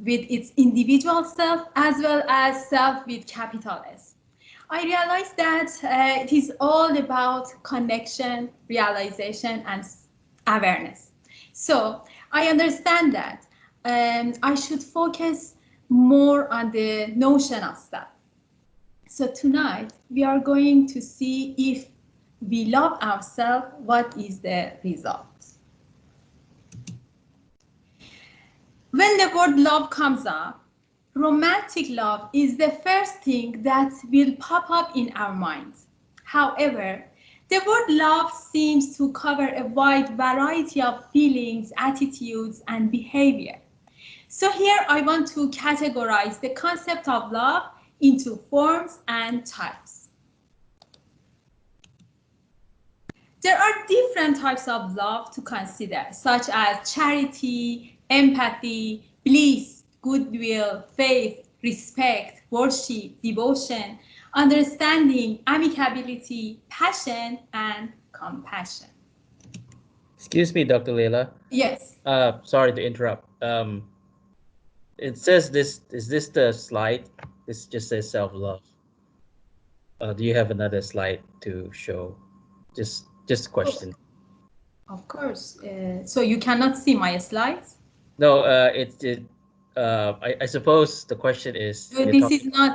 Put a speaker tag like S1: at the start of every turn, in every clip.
S1: with its individual self as well as self with capital S. I realized that it is all about connection, realization, and awareness. So I understand that I should focus more on the notion of self. So tonight we are going to see if we love ourselves, what is the result? When the word love comes up, romantic love is the first thing that will pop up in our minds. However, the word love seems to cover a wide variety of feelings, attitudes, and behavior. So here I want to categorize the concept of love into forms and types. There are different types of love to consider, such as charity, empathy, bliss, goodwill, faith, respect, worship, devotion, understanding, amicability, passion, and compassion.
S2: Excuse me, Dr. Leyla.
S1: Yes.
S2: Sorry to interrupt. It says this. Is this the slide? This just says self-love. Do you have another slide to show? Just a question.
S1: Of course. So you cannot see my slides?
S2: No, it. I suppose the question is you're talking.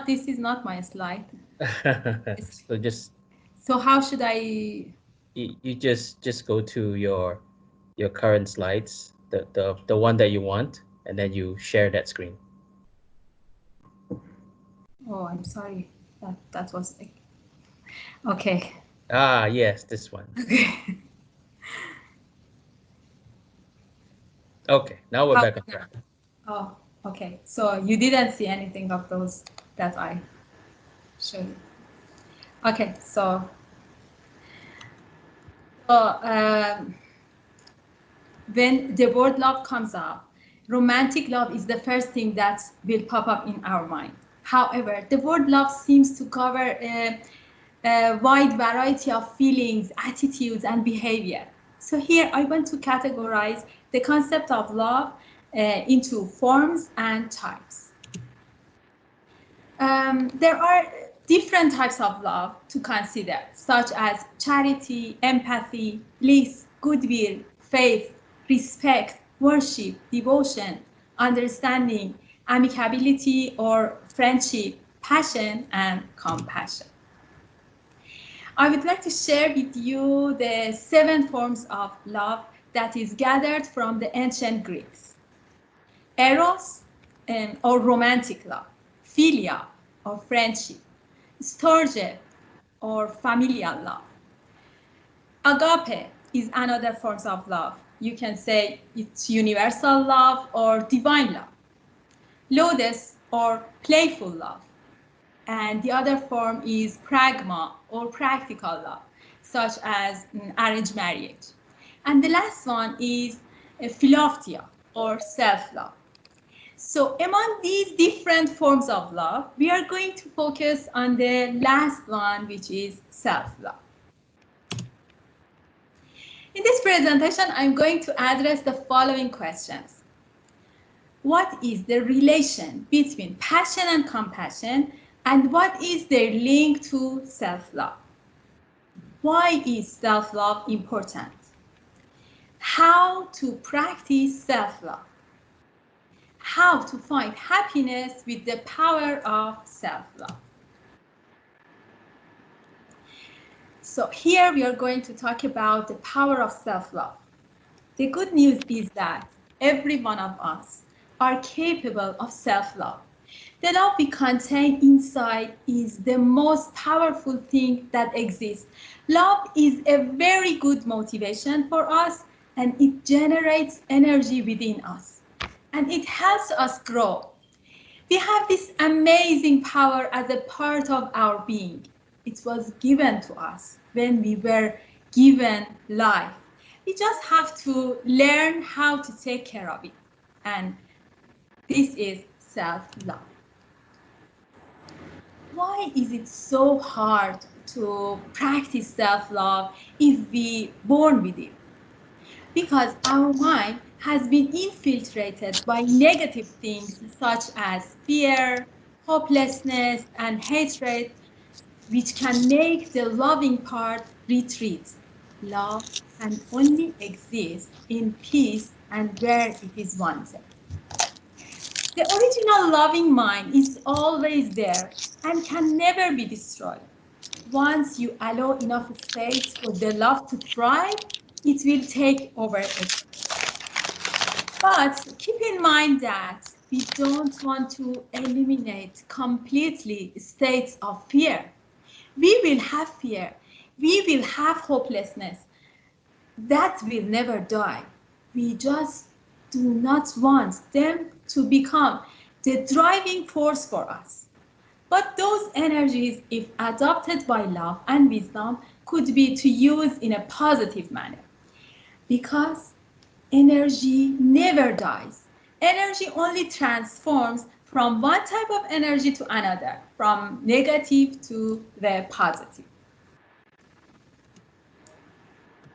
S1: This is not my slide.
S2: So just
S1: So how should I?
S2: you just go to your current slides, the one that you want, and then you share that screen.
S1: Oh, I'm sorry. That was okay.
S2: Ah, yes, this one.
S1: Okay.
S2: Okay, now we're
S1: How
S2: back on
S1: now?
S2: track.
S1: Oh, okay. So you didn't see anything of those that I showed you. Okay, so when the word love comes up, romantic love is the first thing that will pop up in our mind. However, the word love seems to cover a wide variety of feelings, attitudes, and behavior. So here I want to categorize the concept of love into forms and types. There are different types of love to consider, such as charity, empathy, bliss, goodwill, faith, respect, worship, devotion, understanding, amicability or friendship, passion, and compassion. I would like to share with you the 7 forms of love that is gathered from the ancient Greeks. Eros or romantic love, philia or friendship, storge or familial love. Agape is another form of love. You can say it's universal love or divine love. Lotus or playful love. And the other form is pragma or practical love, such as arranged marriage. And the last one is philoptia or self-love. So among these different forms of love, we are going to focus on the last one, which is self-love. In this presentation, I'm going to address the following questions. What is the relation between passion and compassion, and what is their link to self-love? Why is self-love important? How to practice self-love? How to find happiness with the power of self-love. So here we are going to talk about the power of self-love. The good news is that every one of us are capable of self-love. The love we contain inside is the most powerful thing that exists. Love is a very good motivation for us, and it generates energy within us, and it helps us grow. We have this amazing power as a part of our being. It was given to us when we were given life. We just have to learn how to take care of it. And this is self-love. Why is it so hard to practice self-love if we born with it? Because our mind has been infiltrated by negative things such as fear, hopelessness, and hatred, which can make the loving part retreat. Love can only exist in peace and where it is wanted. The original loving mind is always there and can never be destroyed. Once you allow enough space for the love to thrive, it will take over again. But keep in mind that we don't want to eliminate completely states of fear. We will have fear. We will have hopelessness. That will never die. We just do not want them to become the driving force for us. But those energies, if adopted by love and wisdom, could be to use in a positive manner. Because energy never dies. Energy only transforms from one type of energy to another, from negative to the positive.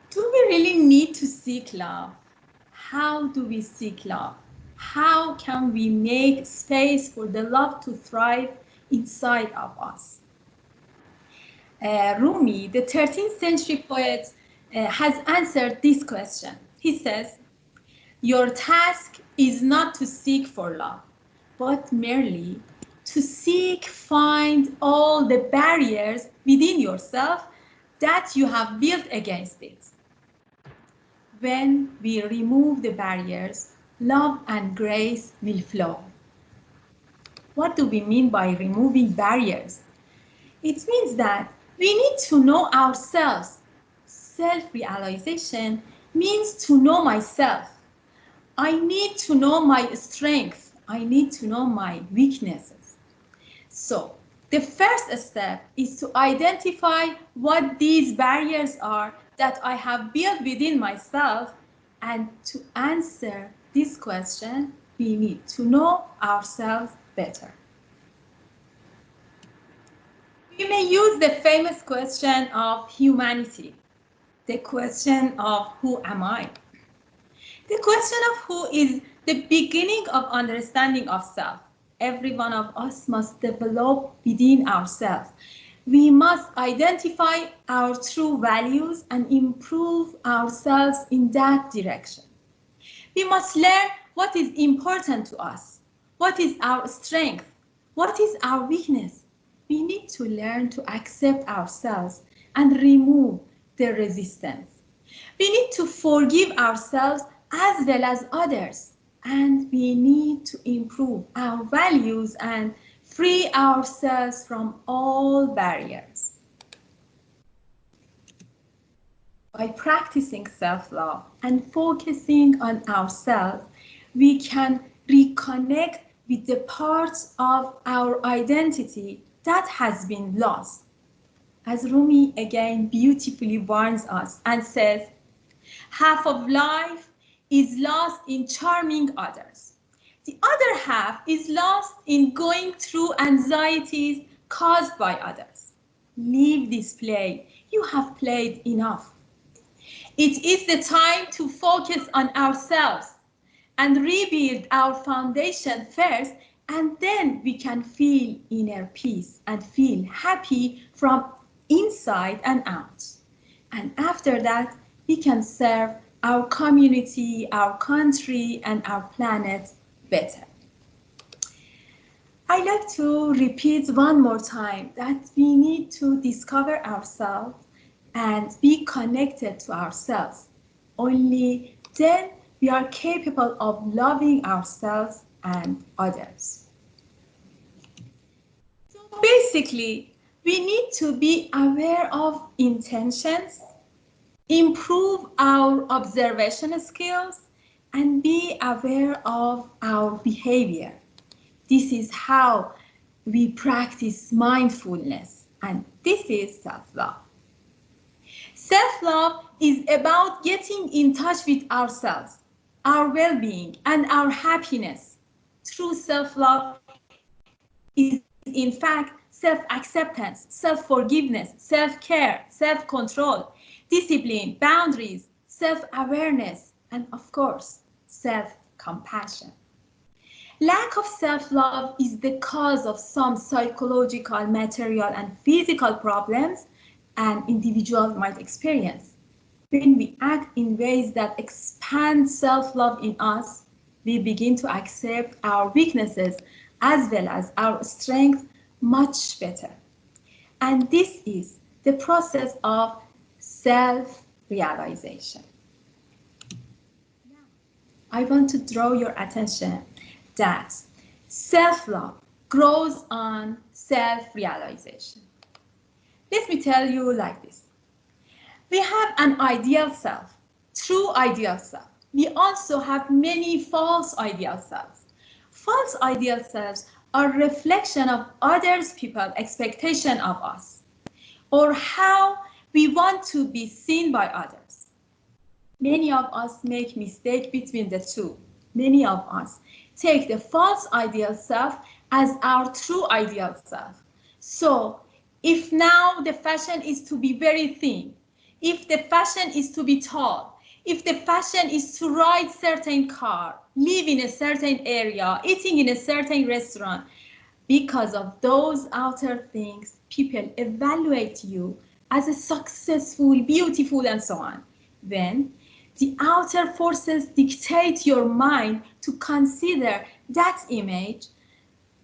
S1: Do we really need to seek love? How do we seek love? How can we make space for the love to thrive inside of us? Rumi, the 13th century poet, has answered this question. He says, your task is not to seek for love, but merely to seek, find all the barriers within yourself that you have built against it. When we remove the barriers, love and grace will flow. What do we mean by removing barriers? It means that we need to know ourselves. Self-realization means to know myself. I need to know my strengths. I need to know my weaknesses. So, the first step is to identify what these barriers are that I have built within myself, and to answer this question, we need to know ourselves better. We may use the famous question of humanity, the question of who am I? The question of who is the beginning of understanding of self. Every one of us must develop within ourselves. We must identify our true values and improve ourselves in that direction. We must learn what is important to us, what is our strength, what is our weakness. We need to learn to accept ourselves and remove the resistance. We need to forgive ourselves as well as others, and we need to improve our values and free ourselves from all barriers. By practicing self-love and focusing on ourselves, we can reconnect with the parts of our identity that has been lost. As Rumi again beautifully warns us and says, half of life is lost in charming others. The other half is lost in going through anxieties caused by others. Leave this play. You have played enough. It is the time to focus on ourselves and rebuild our foundation first, and then we can feel inner peace and feel happy from inside and out. And after that, we can serve our community, our country, and our planet better. I like to repeat one more time that we need to discover ourselves and be connected to ourselves. Only then we are capable of loving ourselves and others. So basically, we need to be aware of intentions, improve our observation skills, and be aware of our behavior. This is how we practice mindfulness, and this is self-love. Self-love is about getting in touch with ourselves, our well-being, and our happiness. True self-love is in fact self-acceptance, self-forgiveness, self-care, self-control, discipline, boundaries, self-awareness, and of course, self-compassion. Lack of self-love is the cause of some psychological, material, and physical problems an individual might experience. When we act in ways that expand self-love in us, we begin to accept our weaknesses as well as our strength much better. And this is the process of self-realization. I want to draw your attention that self-love grows on self-realization. Let me tell you like this. We have an ideal self, true ideal self. We also have many false ideal selves. False ideal selves are a reflection of others people's expectation of us, or how we want to be seen by others. Many of us make mistake between the two. Many of us take the false ideal self as our true ideal self. So if now the fashion is to be very thin, if the fashion is to be tall, if the fashion is to ride certain car, live in a certain area, eating in a certain restaurant, because of those outer things, people evaluate you as a successful, beautiful, and so on. Then the outer forces dictate your mind to consider that image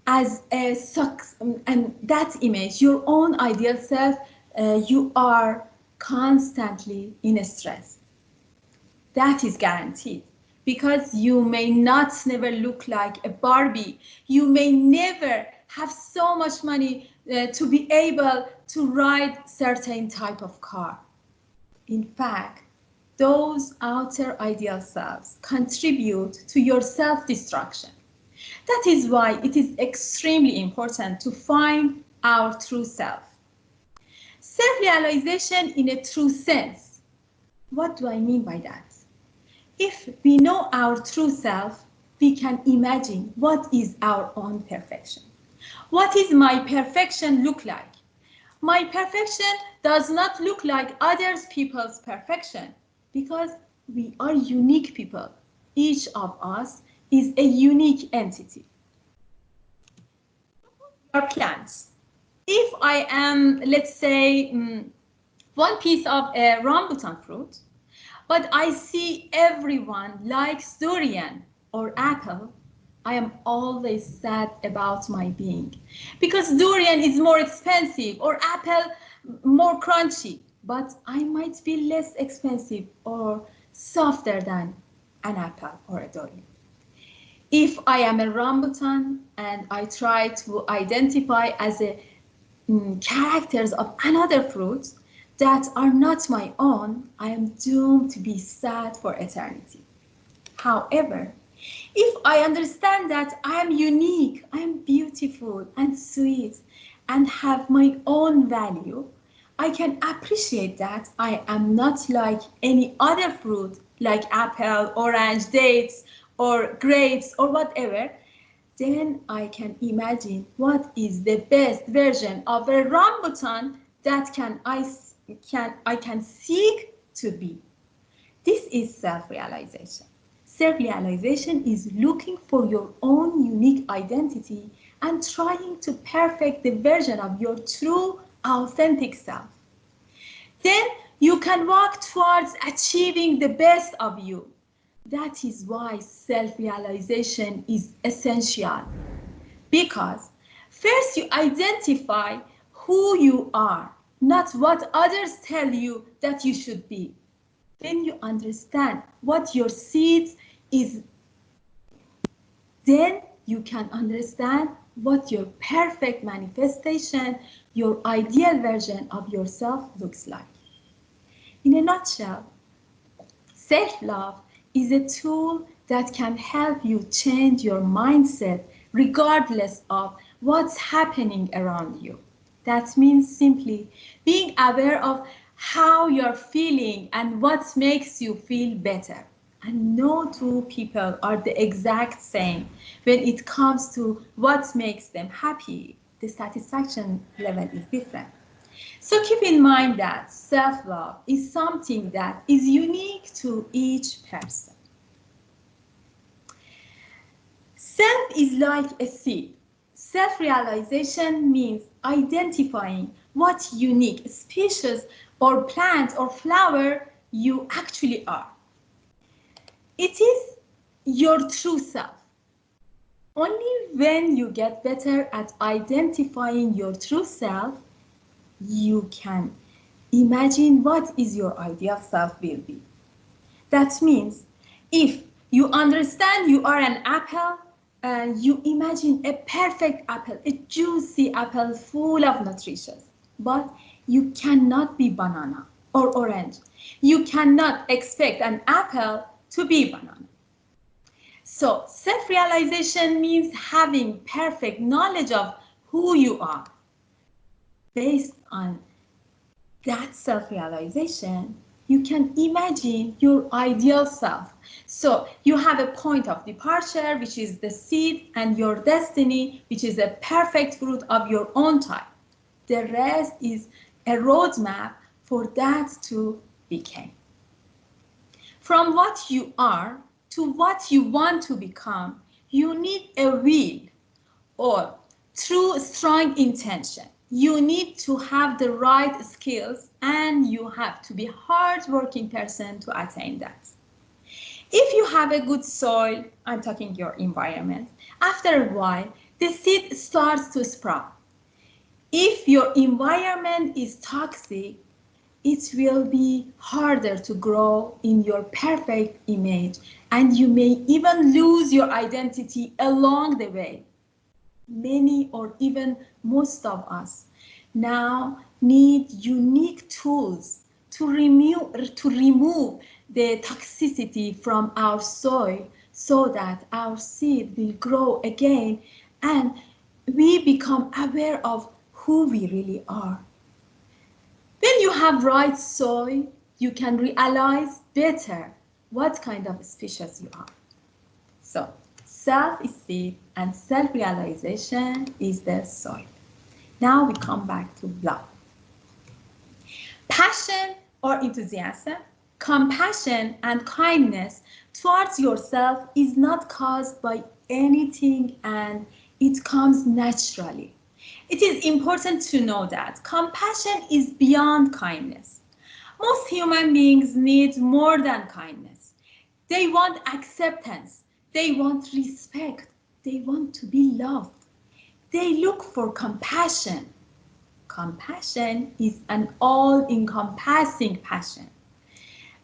S1: as a and that image, your own ideal self, you are constantly in stress. That is guaranteed, because you may not never look like a Barbie. You may never have so much money to be able to ride certain type of car. In fact, those outer ideal selves contribute to your self-destruction. That is why it is extremely important to find our true self. Self-realization in a true sense. What do I mean by that? If we know our true self, we can imagine what is our own perfection. What is my perfection look like? My perfection does not look like others people's perfection, because we are unique people. Each of us is a unique entity. Our plants. If I am, let's say, one piece of a rambutan fruit, but I see everyone likes durian or apple, I am always sad about my being, because durian is more expensive or apple more crunchy, but I might be less expensive or softer than an apple or a durian. If I am a rambutan and I try to identify as a characters of another fruit that are not my own, I am doomed to be sad for eternity. However, if I understand that I am unique, I am beautiful and sweet and have my own value, I can appreciate that I am not like any other fruit, like apple, orange, dates, or grapes, or whatever. Then I can imagine what is the best version of a rambutan that I can seek to be. This is self-realization. Self-realization is looking for your own unique identity and trying to perfect the version of your true, authentic self. Then you can walk towards achieving the best of you. That is why self-realization is essential. Because first you identify who you are, not what others tell you that you should be. Then you understand what your seeds is. Then you can understand what your perfect manifestation, your ideal version of yourself looks like. In a nutshell, self-love is a tool that can help you change your mindset regardless of what's happening around you. That means simply being aware of how you're feeling and what makes you feel better. And no two people are the exact same when it comes to what makes them happy. The satisfaction level is different. So keep in mind that self-love is something that is unique to each person. Self is like a seed. Self-realization means identifying what unique species or plant or flower you actually are. It is your true self. Only when you get better at identifying your true self, you can imagine what is your ideal self will be. That means if you understand you are an apple, you imagine a perfect apple, a juicy apple full of nutrition. But you cannot be banana or orange. You cannot expect an apple to be banana. So self-realization means having perfect knowledge of who you are. Based on that self-realization, you can imagine your ideal self. So you have a point of departure, which is the seed, and your destiny, which is a perfect fruit of your own type. The rest is a roadmap for that to become. From what you are to what you want to become, you need a will or through strong intention. You need to have the right skills and you have to be a hard-working person to attain that. If you have a good soil, I'm talking your environment, after a while, the seed starts to sprout. If your environment is toxic, it will be harder to grow in your perfect image and you may even lose your identity along the way. Many or even most of us now need unique tools to remove the toxicity from our soil so that our seed will grow again and we become aware of who we really are. When you have right soil, you can realize better what kind of species you are. So, self is seed and self-realization is the soil. Now we come back to love. Passion or enthusiasm, compassion and kindness towards yourself is not caused by anything and it comes naturally. It is important to know that compassion is beyond kindness. Most human beings need more than kindness. They want acceptance. They want respect. They want to be loved. They look for compassion. Compassion is an all-encompassing passion.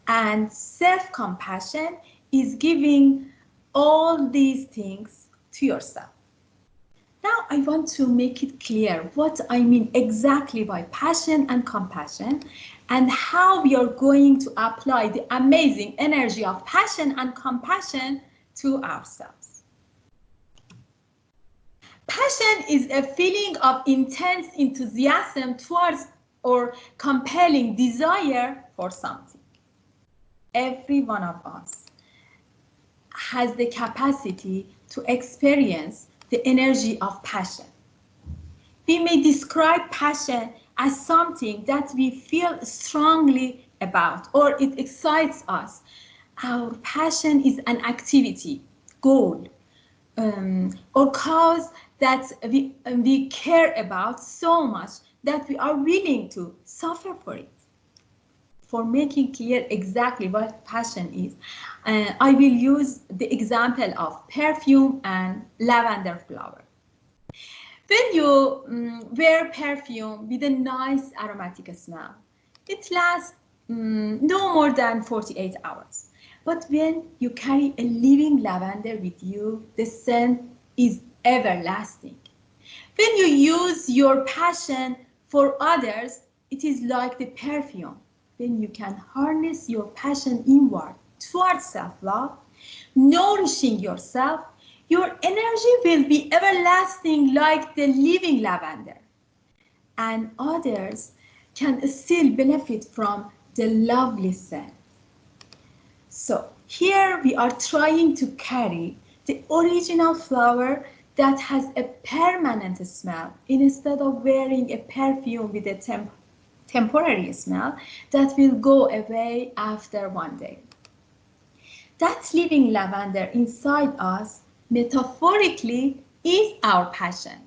S1: And self-compassion is giving all these things to yourself. Now I want to make it clear what I mean exactly by passion and compassion and how we are going to apply the amazing energy of passion and compassion to ourselves. Passion is a feeling of intense enthusiasm towards or compelling desire for something. Every one of us has the capacity to experience the energy of passion. We may describe passion as something that we feel strongly about or it excites us. Our passion is an activity, goal, or cause that we care about so much that we are willing to suffer for it. For making clear exactly what passion is, I will use the example of perfume and lavender flower. When you wear perfume with a nice aromatic smell, it lasts no more than 48 hours. But when you carry a living lavender with you, the scent is everlasting. When you use your passion for others, it is like the perfume. When you can harness your passion inward towards self-love, nourishing yourself, your energy will be everlasting like the living lavender. And others can still benefit from the lovely scent. So here we are trying to carry the original flower that has a permanent smell instead of wearing a perfume with a temporary smell that will go away after one day. That living lavender inside us metaphorically, is our passion.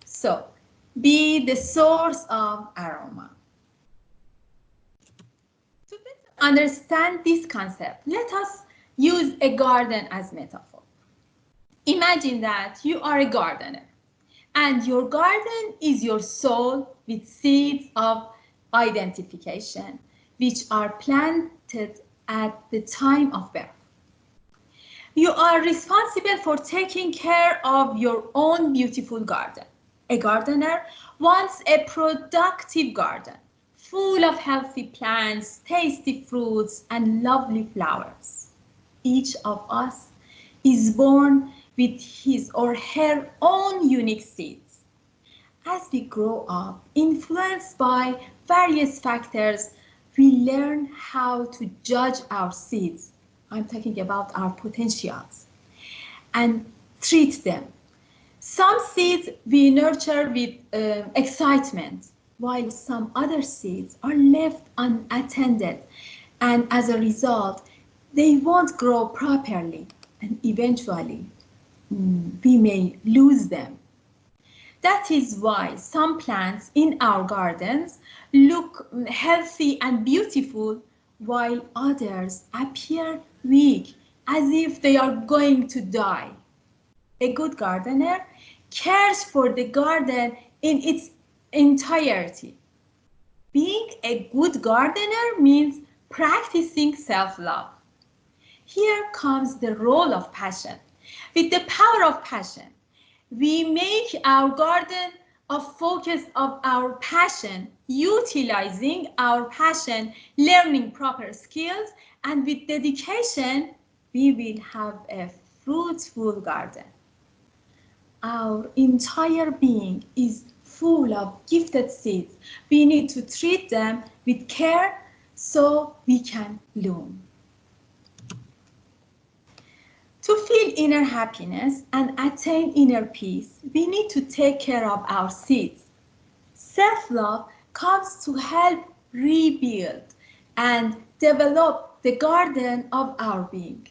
S1: So, be the source of aroma. To better understand this concept, let us use a garden as metaphor. Imagine that you are a gardener and your garden is your soul with seeds of identification, which are planted at the time of birth. You are responsible for taking care of your own beautiful garden. A gardener wants a productive garden, full of healthy plants, tasty fruits, and lovely flowers. Each of us is born with his or her own unique seeds. As we grow up, influenced by various factors, we learn how to judge our seeds. I'm talking about our potentials and treat them. Some seeds we nurture with excitement, while some other seeds are left unattended, and as a result, they won't grow properly, and eventually we may lose them. That is why some plants in our gardens look healthy and beautiful, while others appear weak, as if they are going to die. A good gardener cares for the garden in its entirety. Being a good gardener means practicing self-love. Here comes the role of passion. With the power of passion, we make our garden a focus of our passion, utilizing our passion, learning proper skills, and with dedication, we will have a fruitful garden. Our entire being is full of gifted seeds. We need to treat them with care so we can bloom. To feel inner happiness and attain inner peace, we need to take care of our seeds. Self-love comes to help rebuild and develop the garden of our being.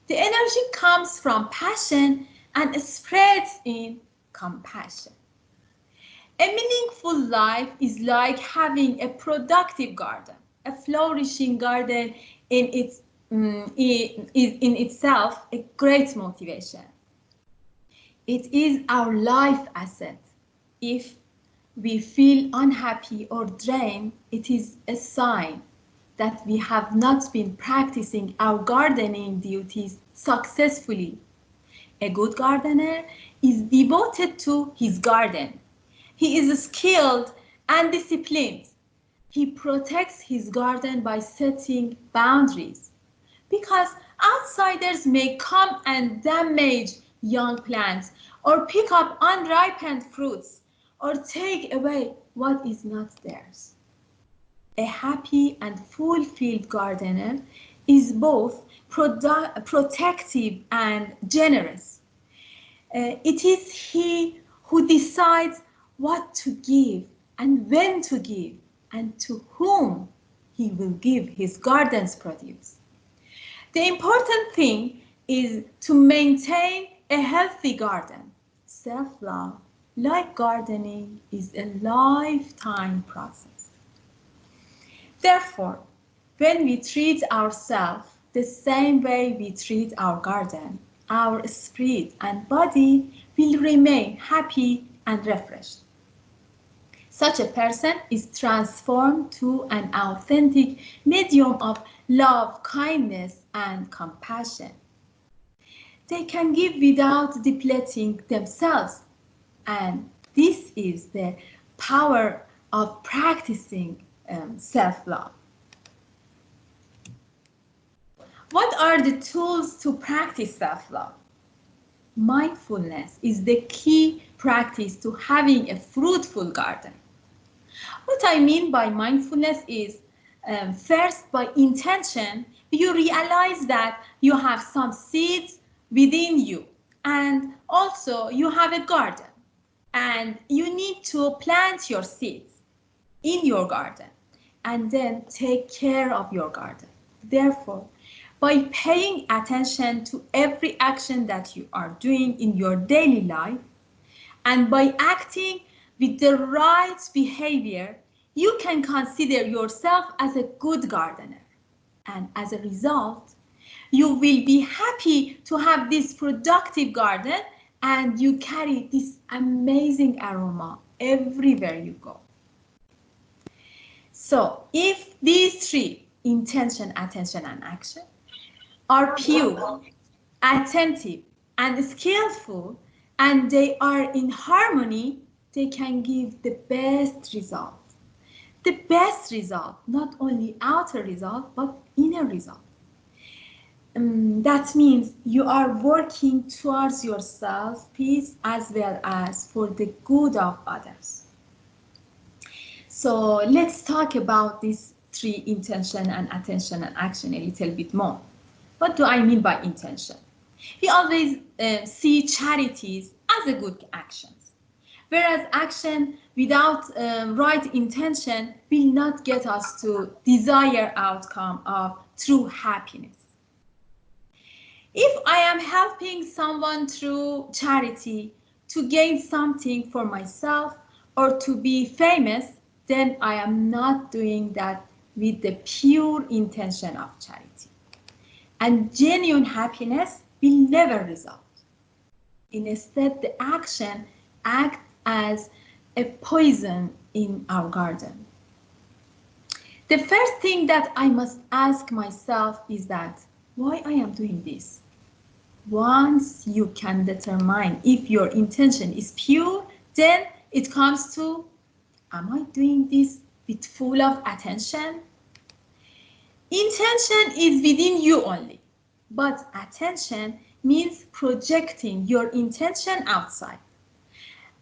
S1: The energy comes from passion and spreads in compassion. A meaningful life is like having a productive garden. A flourishing garden is in itself a great motivation. It is our life asset. If we feel unhappy or drained, it is a sign that we have not been practicing our gardening duties successfully. A good gardener is devoted to his garden. He is skilled and disciplined. He protects his garden by setting boundaries, because outsiders may come and damage young plants or pick up unripened fruits or take away what is not theirs. A happy and fulfilled gardener is both protective and generous. It is he who decides what to give and when to give and to whom he will give his garden's produce. The important thing is to maintain a healthy garden. Self-love, like gardening, is a lifetime process. Therefore, when we treat ourselves the same way we treat our garden, our spirit and body will remain happy and refreshed. Such a person is transformed to an authentic medium of love, kindness, and compassion. They can give without depleting themselves, and this is the power of practicing self-love. What are the tools to practice self-love? Mindfulness is the key practice to having a fruitful garden. What I mean by mindfulness is, first, by intention, you realize that you have some seeds within you, and also you have a garden, and you need to plant your seeds in your garden and then take care of your garden. Therefore, By paying attention to every action that you are doing in your daily life, and by acting with the right behavior, you can consider yourself as a good gardener. And as a result, you will be happy to have this productive garden, and you carry this amazing aroma everywhere you go. So if these three, intention, attention, and action, are pure, attentive, and skillful, and they are in harmony, they can give the best result. The best result, not only outer result, but inner result. That means you are working towards your self-peace as well as for the good of others. So let's talk about these three, intention and attention and action, a little bit more. What do I mean by intention? We always see charities as a good actions, whereas action without right intention will not get us to desired outcome of true happiness. If I am helping someone through charity to gain something for myself or to be famous, then I am not doing that with the pure intention of charity. And genuine happiness will never result. Instead, the action acts as a poison in our garden. The first thing that I must ask myself is that why I am doing this. Once you can determine if your intention is pure, then it comes to, am I doing this with full of attention? Intention is within you only, but attention means projecting your intention outside.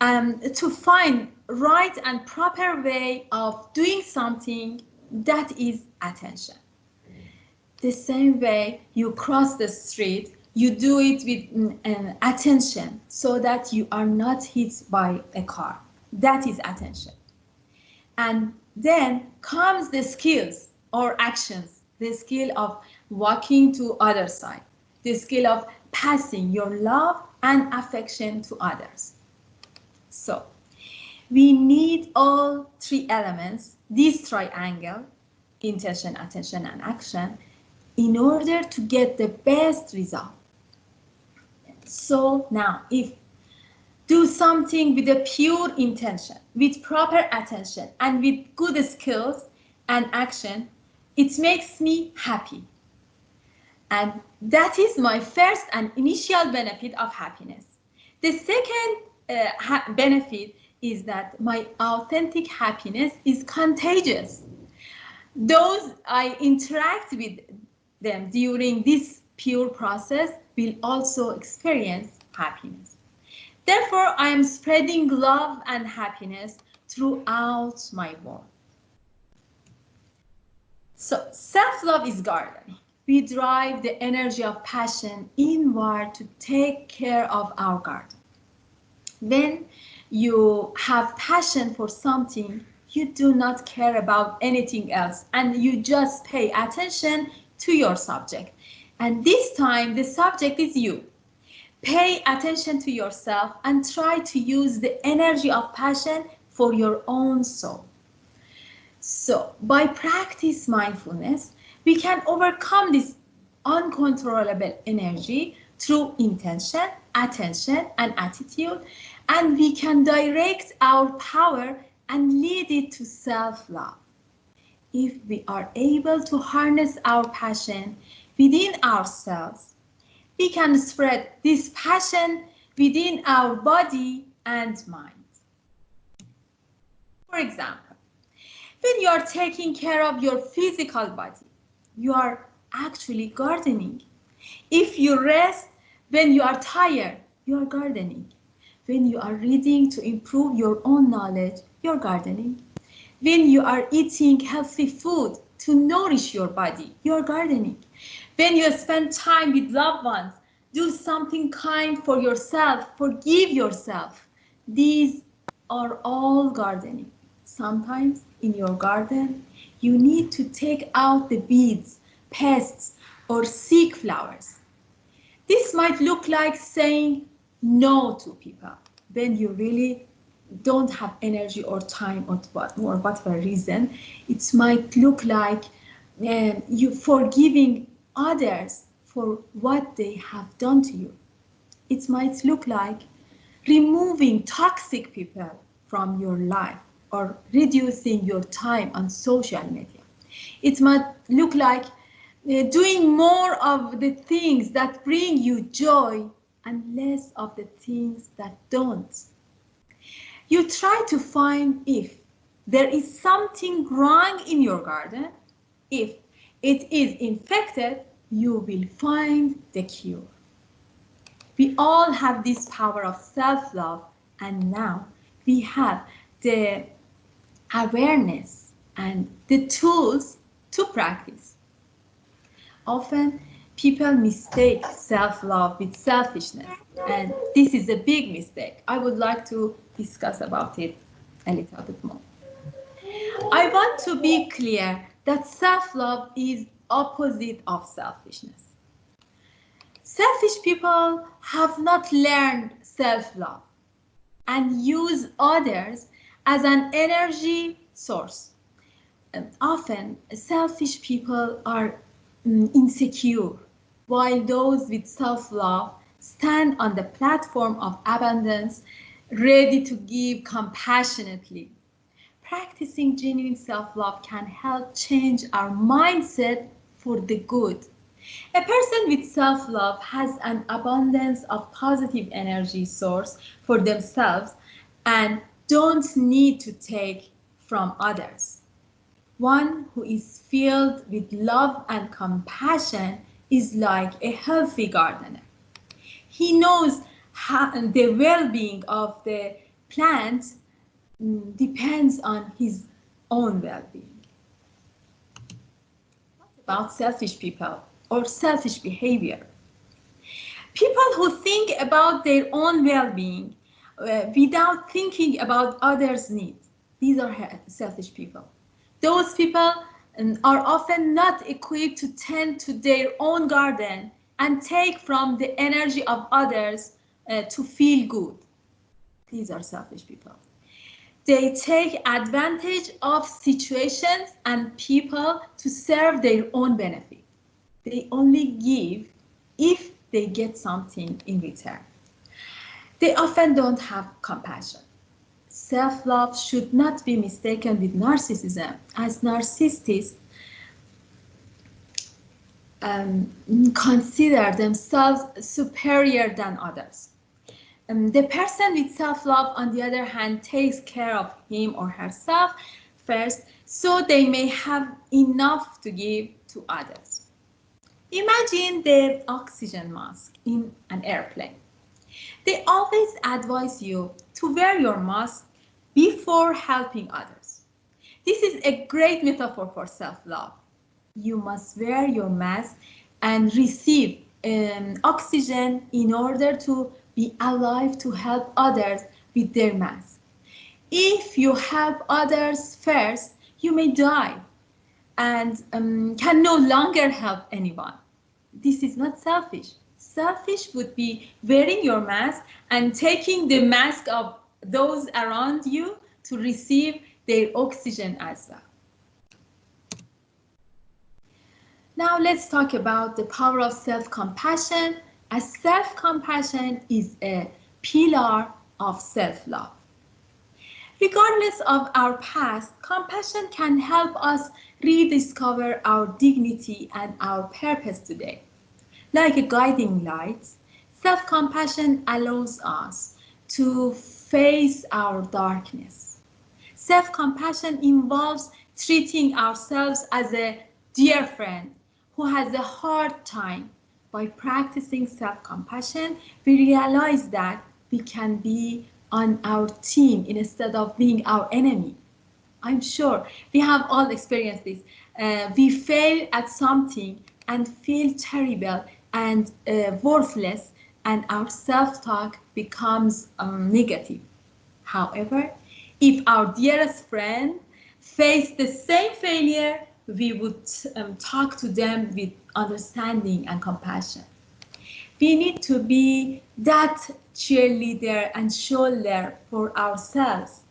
S1: To find right and proper way of doing something, that is attention. The same way you cross the street, you do it with attention so that you are not hit by a car. That is attention. And then comes the skills or actions, the skill of walking to other side, the skill of passing your love and affection to others. So we need all three elements, this triangle, intention, attention, and action, in order to get the best result. So now, if do something with a pure intention, with proper attention, and with good skills and action, it makes me happy. And that is my first and initial benefit of happiness. The second benefit is that my authentic happiness is contagious. Those I interact with them during this pure process will also experience happiness. Therefore, I am spreading love and happiness throughout my world. So, self-love is gardening. We drive the energy of passion inward to take care of our garden. When you have passion for something, you do not care about anything else, and you just pay attention to your subject. And this time, the subject is you. Pay attention to yourself and try to use the energy of passion for your own soul. So, by practice mindfulness, we can overcome this uncontrollable energy through intention, attention, and attitude, and we can direct our power and lead it to self-love. If we are able to harness our passion within ourselves, we can spread this passion within our body and mind. For example, when you are taking care of your physical body, you are actually gardening. If you rest when you are tired, you are gardening. When you are reading to improve your own knowledge, you are gardening. When you are eating healthy food to nourish your body, you are gardening. When you spend time with loved ones, do something kind for yourself, forgive yourself. These are all gardening. Sometimes in your garden, you need to take out the weeds, pests, or seek flowers. This might look like saying no to people when you really don't have energy or time or whatever reason. It might look like you forgiving others for what they have done to you. It might look like removing toxic people from your life or reducing your time on social media. It might look like doing more of the things that bring you joy and less of the things that don't. You try to find if there is something wrong in your garden. If it is infected, you will find the cure. We all have this power of self-love, and now we have the awareness and the tools to practice. Often people mistake self-love with selfishness, and this is a big mistake. I would like to discuss about it a little bit more. I want to be clear that self-love is opposite of selfishness. Selfish people have not learned self-love and use others as an energy source. Often, selfish people are insecure, while those with self-love stand on the platform of abundance, ready to give compassionately. Practicing genuine self-love can help change our mindset for the good. A person with self-love has an abundance of positive energy source for themselves and don't need to take from others. One who is filled with love and compassion is like a healthy gardener. He knows how the well-being of the plant depends on his own well-being. What about selfish people or selfish behavior? People who think about their own well-being without thinking about others' needs. These are selfish people. Those people are often not equipped to tend to their own garden and take from the energy of others to feel good. These are selfish people. They take advantage of situations and people to serve their own benefit. They only give if they get something in return. They often don't have compassion. Self-love should not be mistaken with narcissism, as narcissists consider themselves superior than others. The person with self-love, on the other hand, takes care of him or herself first, so they may have enough to give to others. Imagine the oxygen mask in an airplane. They always advise you to wear your mask before helping others. This is a great metaphor for self-love. You must wear your mask and receive oxygen in order to be alive to help others with their mask. If you help others first, you may die and can no longer help anyone. This is not selfish. Selfish would be wearing your mask and taking the mask of those around you to receive their oxygen as well. Now let's talk about the power of self-compassion, as self-compassion is a pillar of self-love. Regardless of our past, compassion can help us rediscover our dignity and our purpose today. Like a guiding light, self-compassion allows us to face our darkness. Self-compassion involves treating ourselves as a dear friend who has a hard time. By practicing self-compassion, we realize that we can be on our team instead of being our enemy. I'm sure we have all experienced this. We fail at something and feel terrible and worthless, and our self-talk becomes negative. However, if our dearest friend faced the same failure we would talk to them with understanding and compassion. We need to be that cheerleader and shoulder for ourselves,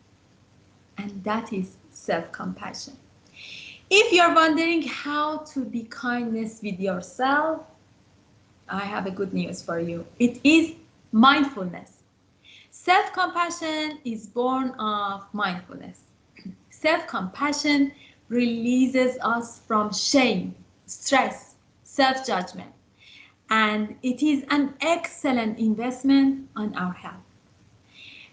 S1: and that is self-compassion. If you're wondering how to be kindness with yourself, I have a good news for you. It is mindfulness. Self-compassion is born of mindfulness. Self-compassion releases us from shame, stress, self-judgment, and it is an excellent investment on our health.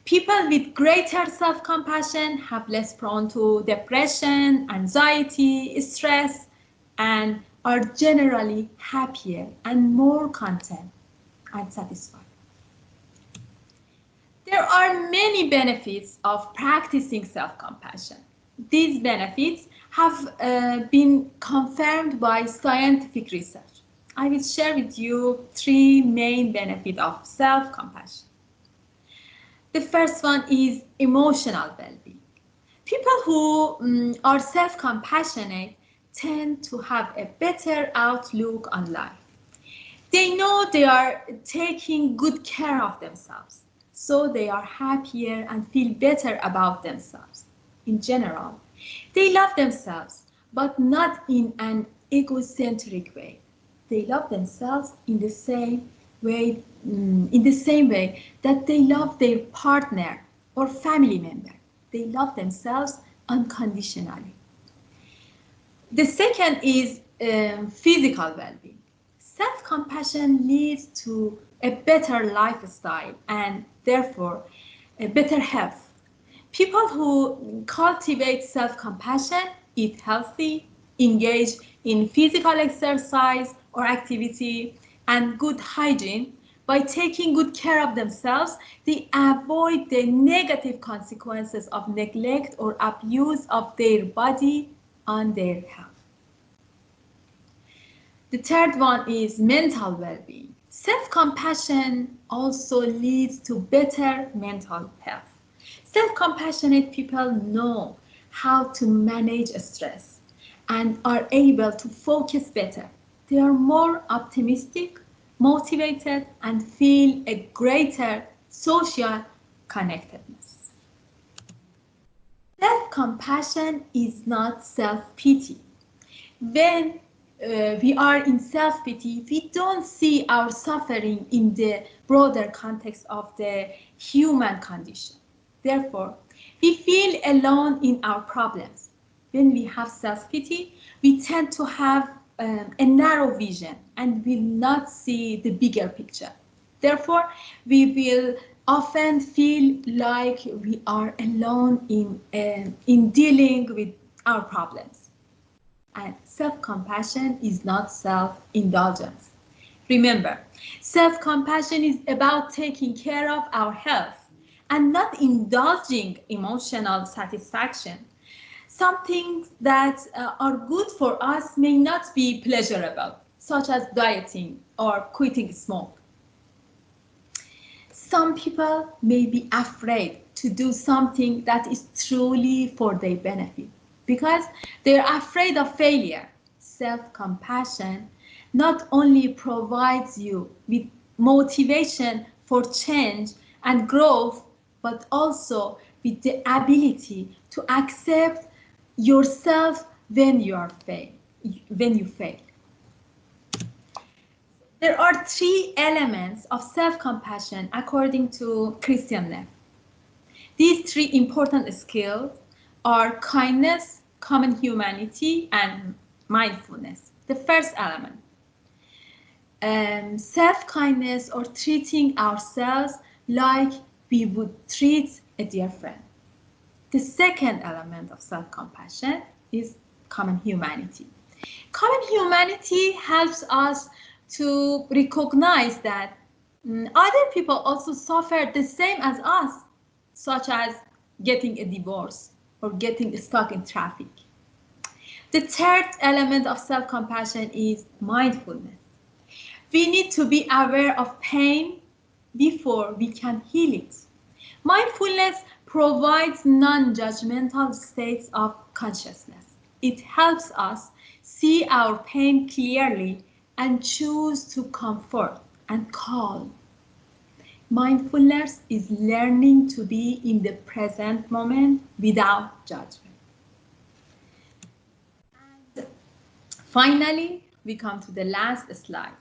S1: People with greater self-compassion have less prone to depression, anxiety, stress, and are generally happier and more content and satisfied. There are many benefits of practicing self-compassion. These benefits have been confirmed by scientific research. I will share with you three main benefits of self-compassion. The first one is emotional well-being. People who are self-compassionate tend to have a better outlook on life. They know they are taking good care of themselves, so they are happier and feel better about themselves. In general, they love themselves, but not in an egocentric way. They love themselves in the same way, that they love their partner or family member. They love themselves unconditionally. The second is physical well-being. Self-compassion leads to a better lifestyle and therefore a better health. People who cultivate self-compassion eat healthy, engage in physical exercise or activity, and good hygiene. By taking good care of themselves, they avoid the negative consequences of neglect or abuse of their body on their health. The third one is mental well-being. Self-compassion also leads to better mental health. Self-compassionate people know how to manage stress and are able to focus better. They are more optimistic, motivated, and feel a greater social connectedness. Self-compassion is not self-pity. When we are in self-pity, we don't see our suffering in the broader context of the human condition. Therefore, we feel alone in our problems. When we have self-pity, we tend to have a narrow vision and will not see the bigger picture. Therefore, we will often feel like we are alone in dealing with our problems. And self-compassion is not self-indulgence. Remember, self-compassion is about taking care of our health and not indulging emotional satisfaction. Some things that are good for us may not be pleasurable, such as dieting or quitting smoke. Some people may be afraid to do something that is truly for their benefit because they're afraid of failure. Self-compassion not only provides you with motivation for change and growth, but also with the ability to accept yourself when you fail. There are three elements of self-compassion according to Christian Neff. These three important skills are kindness, common humanity, and mindfulness. The first element, self-kindness, or treating ourselves like we would treat a dear friend. The second element of self-compassion is common humanity. Common humanity helps us to recognize that other people also suffer the same as us, such as getting a divorce or getting stuck in traffic. The third element of self-compassion is mindfulness. We need to be aware of pain before we can heal it. Mindfulness provides non-judgmental states of consciousness. It helps us see our pain clearly and choose to comfort and calm. Mindfulness is learning to be in the present moment without judgment. And finally, we come to the last slide.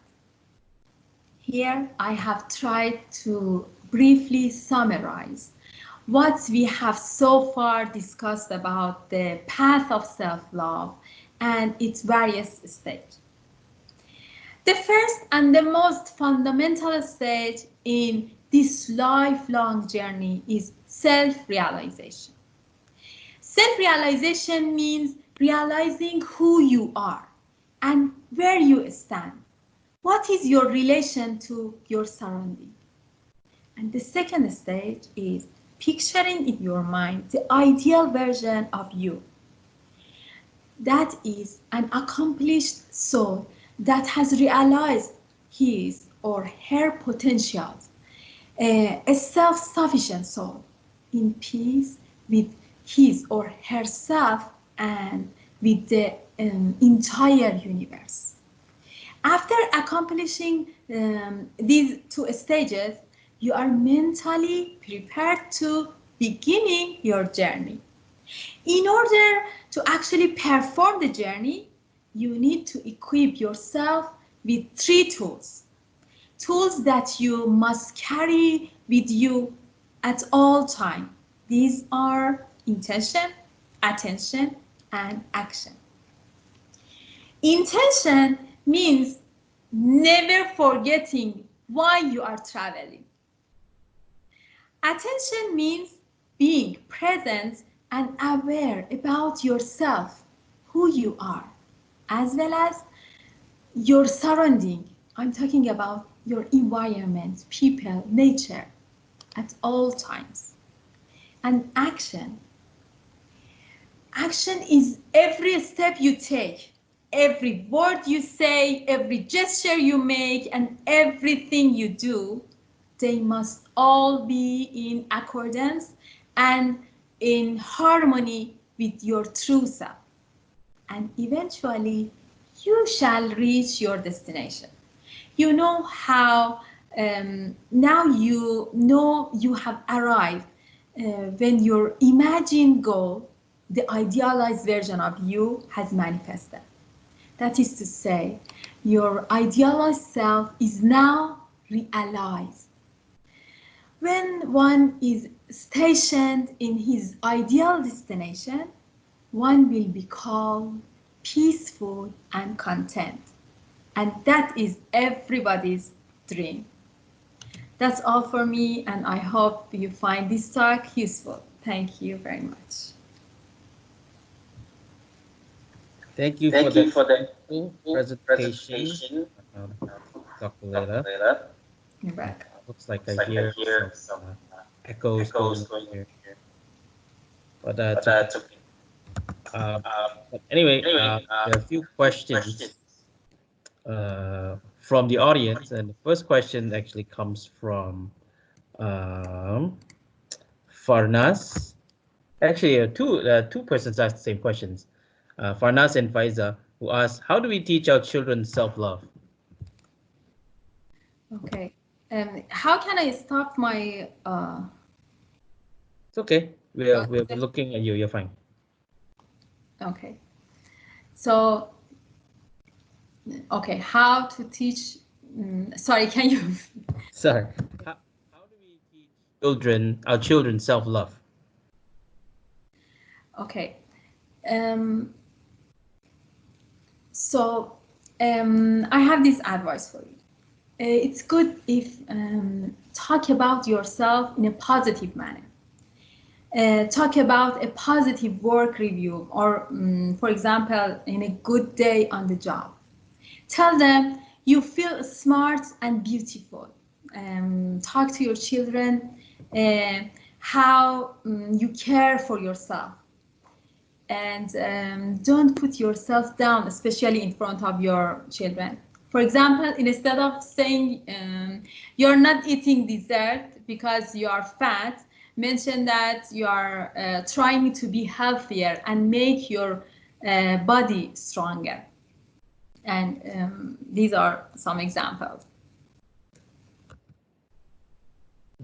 S1: Here I have tried to briefly summarize what we have so far discussed about the path of self-love and its various stages. The first and the most fundamental stage in this lifelong journey is self-realization. Self-realization means realizing who you are and where you stand. What is your relation to your surrounding? And the second stage is picturing in your mind the ideal version of you. That is an accomplished soul that has realized his or her potentials, a self-sufficient soul in peace with his or herself and with the entire universe. After accomplishing these two stages, you are mentally prepared to beginning your journey. In order to actually perform the journey, you need to equip yourself with 3 tools. Tools that you must carry with you at all times. These are intention, attention, and action. Intention means never forgetting why you are traveling. Attention means being present and aware about yourself, who you are, as well as your surrounding. I'm talking about your environment, people, nature, at all times. And action. Action is every step you take, every word you say, every gesture you make, and everything you do. They must all be in accordance and in harmony with your true self. And eventually, you shall reach your destination. You know how now you know you have arrived when your imagined goal, the idealized version of you, has manifested. That is to say, your idealized self is now realized. When one is stationed in his ideal destination, one will be calm, peaceful, and content. And that is everybody's dream. That's all for me, and I hope you find this talk useful. Thank you very much.
S2: Thank you for
S3: Thank you
S2: that
S3: for the
S2: full
S3: full
S2: presentation,
S3: presentation,
S2: um, Dr.
S3: Dr.
S2: Leyla.
S3: Leyla.
S1: You're welcome.
S2: Looks like
S3: Looks
S2: I
S3: like I
S2: hear
S3: hear
S2: some
S3: some
S2: echoes
S3: echoes
S2: going
S3: going
S2: here,
S3: here,
S2: but
S3: but
S2: it's okay.
S3: it's okay.
S2: Um,
S3: Um,
S2: but anyway,
S3: anyway,
S2: there are a few
S3: few questions
S2: questions from the audience, and the first question actually comes from um, Farnas. Actually, two persons asked the same questions. Farnas and Faiza, who asked, "How do we teach our children self-love?"
S1: Okay. How can I stop my
S2: It's okay. We're looking at you. You're fine.
S1: okay. So okay, how to teach sorry, can you
S2: Sorry. How do we teach our children self-love?
S1: okay. Um so I have this advice for you. It's good if talk about yourself in a positive manner. Talk about a positive work review or, for example, in a good day on the job. Tell them you feel smart and beautiful. Talk to your children how you care for yourself. And don't put yourself down, especially in front of your children. For example, instead of saying you're not eating dessert because you are fat, mention that you are trying to be healthier and make your body stronger. And these are some examples.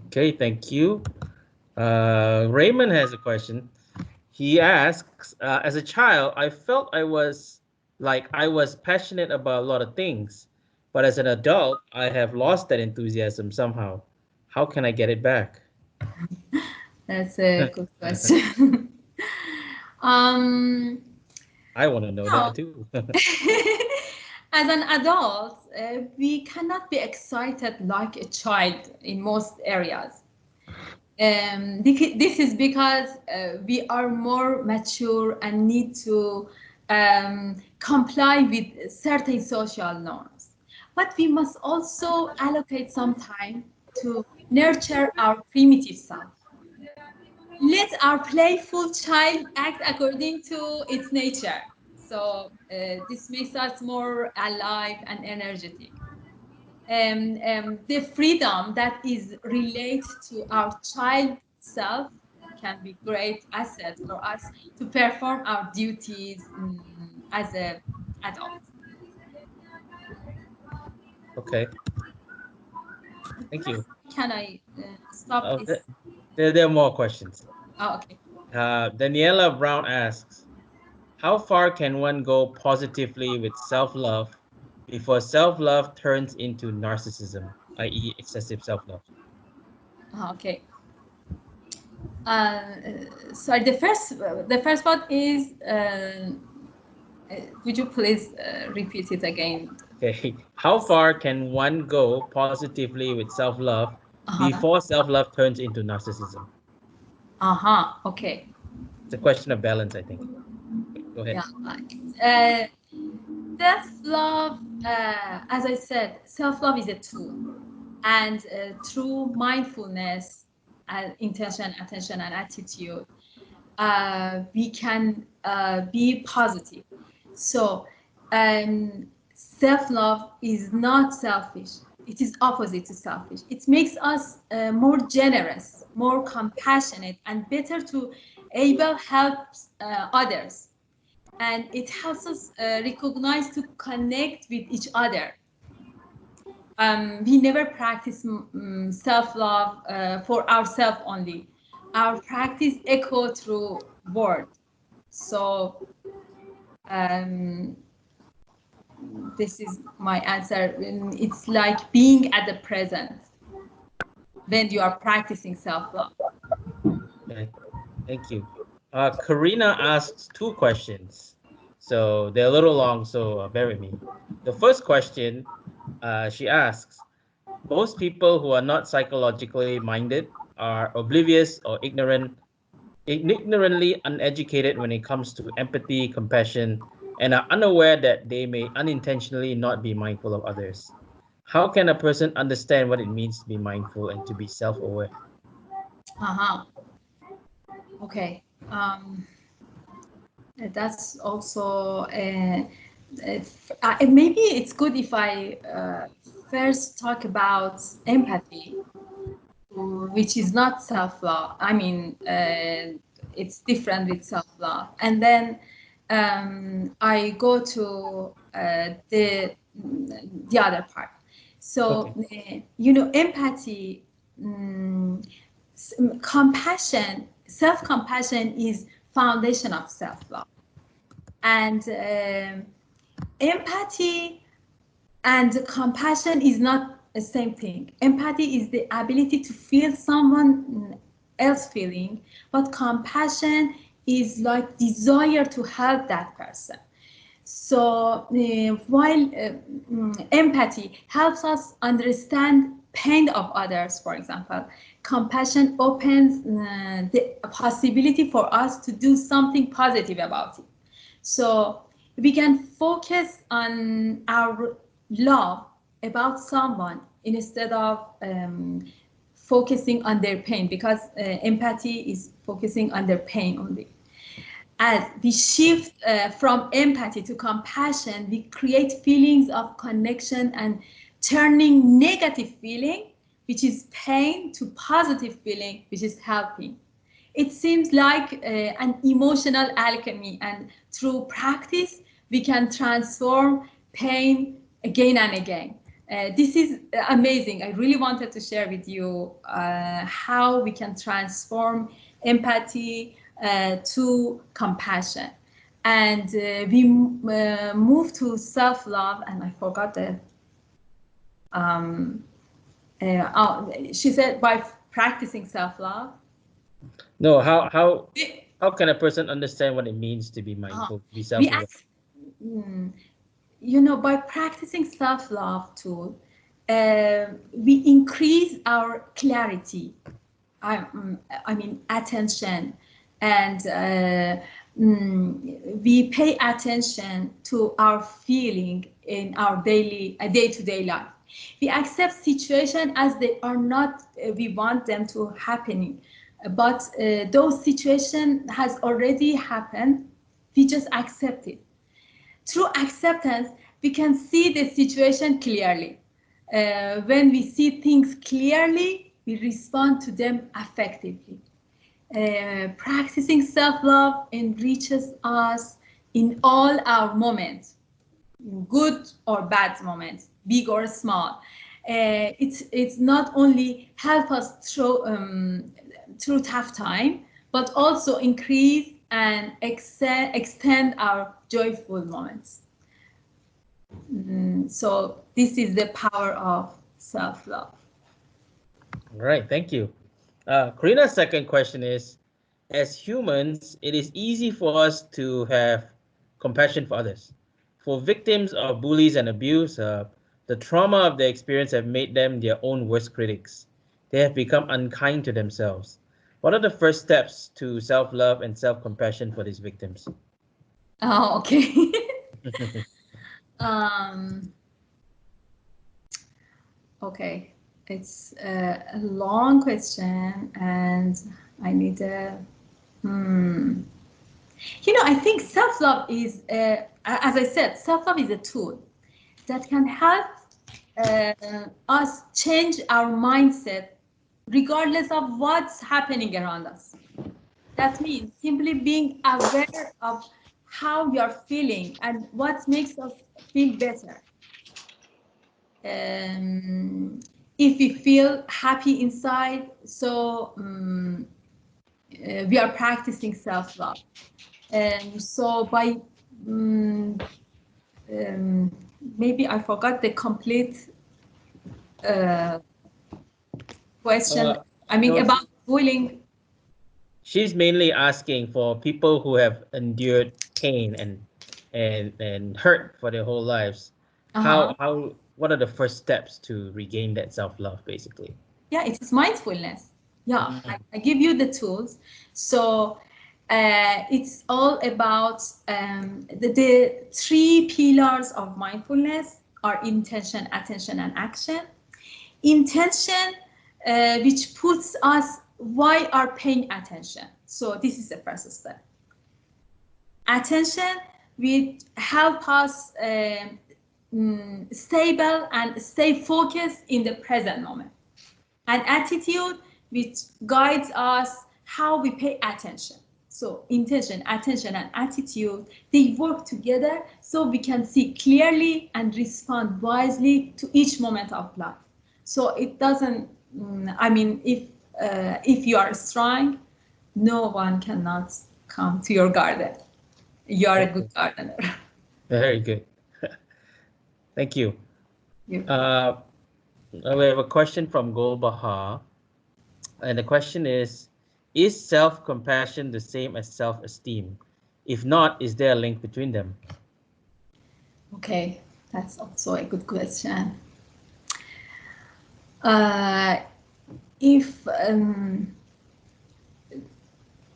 S2: Okay, thank you. Raymond has a question. He asks, as a child, I felt I was passionate about a lot of things, but as an adult, I have lost that enthusiasm somehow. How can I get it back?
S1: That's a good question. um,
S2: I want to know that
S1: now,
S2: too.
S1: as an adult, we cannot be excited like a child in most areas. This is because we are more mature and need to comply with certain social norms. But we must also allocate some time to nurture our primitive self. Let our playful child act according to its nature. So this makes us more alive and energetic. The freedom that is related to our child self can be great asset for us to perform our duties as a adult.
S2: Okay, thank you.
S1: Can I stop
S2: Uh, th-
S1: this?
S2: there are more questions.
S1: Oh, okay.
S2: Daniela Brown asks, how far can one go positively with self-love before self-love turns into narcissism, i.e., excessive self-love?
S1: Okay. Sorry, the first part is, would you please repeat it again?
S2: Okay, how far can one go positively with self-love
S1: Uh-huh.
S2: before self-love turns into narcissism?
S1: Uh-huh. Okay.
S2: It's a question of balance, I think. Go ahead.
S1: Yeah. Uh, self-love, as I said, self-love is a tool, and through mindfulness, intention, attention, and attitude, we can be positive. So, self-love is not selfish. It is opposite to selfish. It makes us more generous, more compassionate, and better to able help others. And it helps us recognize to connect with each other. We never practice self-love for ourselves only. Our practice echo through word. So um, this is my answer. It's like being at the present when you are practicing self-love.
S2: Okay, thank you. Karina asks two questions. So they're a little long, so bear with me. The first question, she asks, most people who are not psychologically minded are oblivious or ignorantly uneducated when it comes to empathy, compassion, and are unaware that they may unintentionally not be mindful of others. How can a person understand what it means to be mindful and to be self-aware?
S1: Uh-huh. Okay. That's also maybe it's good if I first talk about empathy, which is not self-love. I mean, it's different with self-love. And then I go to the other part. So,
S2: Okay.
S1: empathy, compassion, self-compassion is foundation of self-love. And empathy and compassion is not the same thing. Empathy is the ability to feel someone else feeling, but compassion is like desire to help that person. So while empathy helps us understand pain of others, for example, compassion opens the possibility for us to do something positive about it. So we can focus on our love about someone instead of focusing on their pain, because empathy is focusing on their pain only. As we shift from empathy to compassion, we create feelings of connection and turning negative feeling, which is pain, to positive feeling, which is helping. It seems like an emotional alchemy, and through practice, we can transform pain again and again. This is amazing. I really wanted to share with you how we can transform empathy to compassion. And we move to self-love, and I forgot the she said by practicing self-love.
S2: No, how can a person understand what it means to be mindful, to be
S1: We
S2: self-aware?
S1: mm, by practicing self-love too, we increase our clarity. I mean attention, and we pay attention to our feeling in our day-to-day life. We accept situations as they are, not we want them to happening, but those situations has already happened. We just accept it. Through acceptance, we can see the situation clearly. When we see things clearly, we respond to them effectively. Practicing self-love enriches us in all our moments, good or bad moments, big or small. It's not only help us through tough time, but also increase and extend our joyful moments. So this is the power of self-love.
S2: All right, thank you. Karina's second question is, as humans, it is easy for us to have compassion for others. For victims of bullies and abuse, the trauma of their experience have made them their own worst critics. They have become unkind to themselves. What are the first steps to self-love and self-compassion for these victims?
S1: Oh, okay. um, okay, it's a long question, and I need a. I think self-love is, as I said, self-love is a tool that can help uh, us change our mindset regardless of what's happening around us. That means simply being aware of how we are feeling and what makes us feel better. Um, if we feel happy inside, so we are practicing self-love. So by um, um, maybe I forgot the complete uh, question.
S2: Uh,
S1: I mean
S2: no,
S1: about bullying.
S2: she's mainly asking for people who have endured pain and hurt for their whole lives.
S1: Uh-huh.
S2: What are the first steps to regain that self-love, basically?
S1: Yeah, it is mindfulness. Yeah,
S2: Mm,
S1: I give you the tools. So it's all about the three pillars of mindfulness are intention, attention, and action. Intention, which puts us why are paying attention. So this is the first step. Attention will help us stable and stay focused in the present moment. An attitude which guides us how we pay attention. So intention, attention, and attitude, they work together so we can see clearly and respond wisely to each moment of life. So it doesn't, I mean, if you are strong, no one cannot come to your garden. You are a good
S2: okay,
S1: gardener.
S2: very good. Thank you.
S1: You.
S2: Uh, we have a question from Gol Bahar, and the question is self-compassion the same as self-esteem? If not, is there a link between them?
S1: Okay, that's also a good question. Uh, if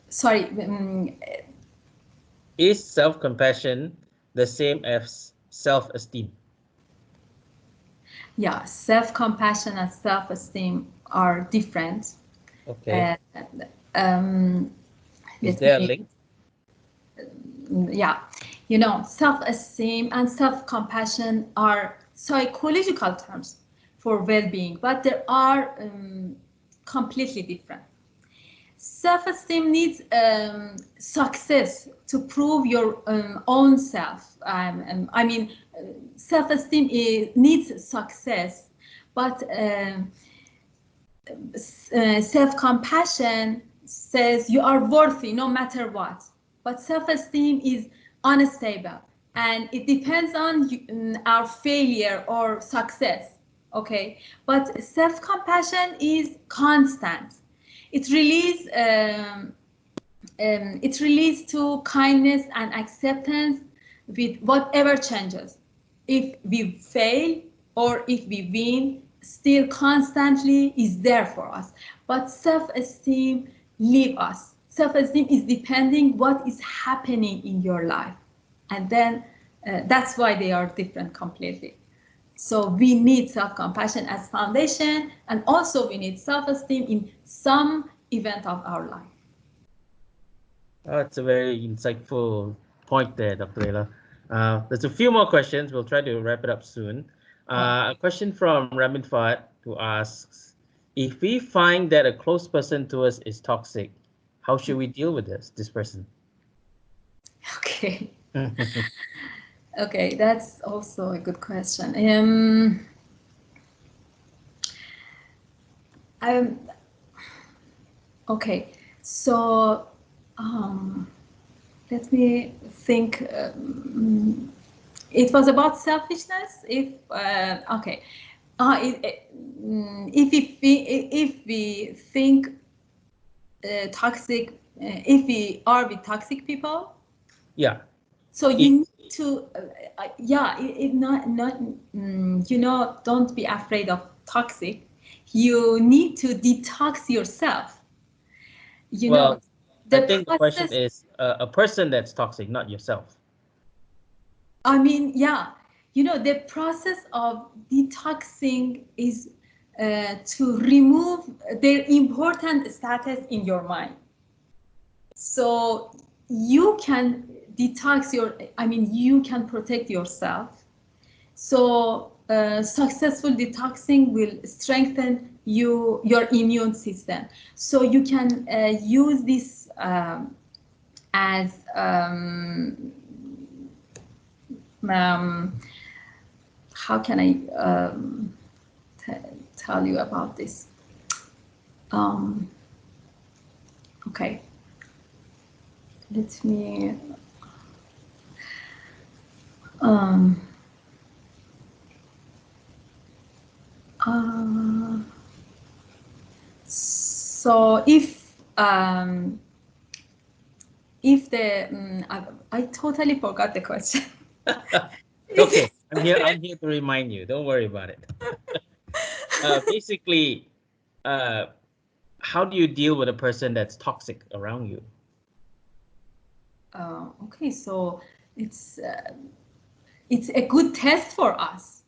S1: sorry,
S2: Is self-compassion the same as self-esteem?
S1: yeah, self-compassion and self-esteem are different.
S2: Okay.
S1: Uh, um,
S2: Is
S1: let
S2: there a
S1: me,
S2: link?
S1: yeah, self-esteem and self-compassion are psychological terms for well-being, but they are completely different. Self-esteem needs success to prove your own self. I mean, self-esteem needs success, but self-compassion says you are worthy no matter what. But self-esteem is unstable, and it depends on our failure or success. Okay, but self-compassion is constant. It releases it relates to kindness and acceptance with whatever changes. If we fail or if we win, still constantly is there for us. But self-esteem leave us. Self-esteem is depending what is happening in your life. And then that's why they are different completely. So we need self-compassion as foundation, and also we need self-esteem in some event of our life.
S2: That's a very insightful point there, Dr. Leyla. There's a few more questions. We'll try to wrap it up soon. A question from Ramin Fahd, who asks, if we find that a close person to us is toxic, how should we deal with this person?
S1: Okay. Okay, that's also a good question. Um, okay, so let me think. It was about selfishness. If okay, if we think toxic, if we are with toxic people,
S2: Yeah.
S1: so
S2: If,
S1: you need to, yeah, not you know, don't be afraid of toxic. You need to detox yourself. You know,
S2: well, I
S1: the
S2: think the question
S1: process.
S2: is a person that's toxic, not yourself.
S1: I mean, yeah, you know, the process of detoxing is to remove their important status in your mind. So you can detox your, I mean, you can protect yourself. So successful detoxing will strengthen your immune system. So you can use this as um, how can I tell you about this? Um, okay, let me. Um, uh, so if the I totally forgot the question.
S2: It's okay. I'm here to remind you. Don't worry about it. Basically, uh, how do you deal with a person that's toxic around you?
S1: Okay, so it's uh, it's a good test for us.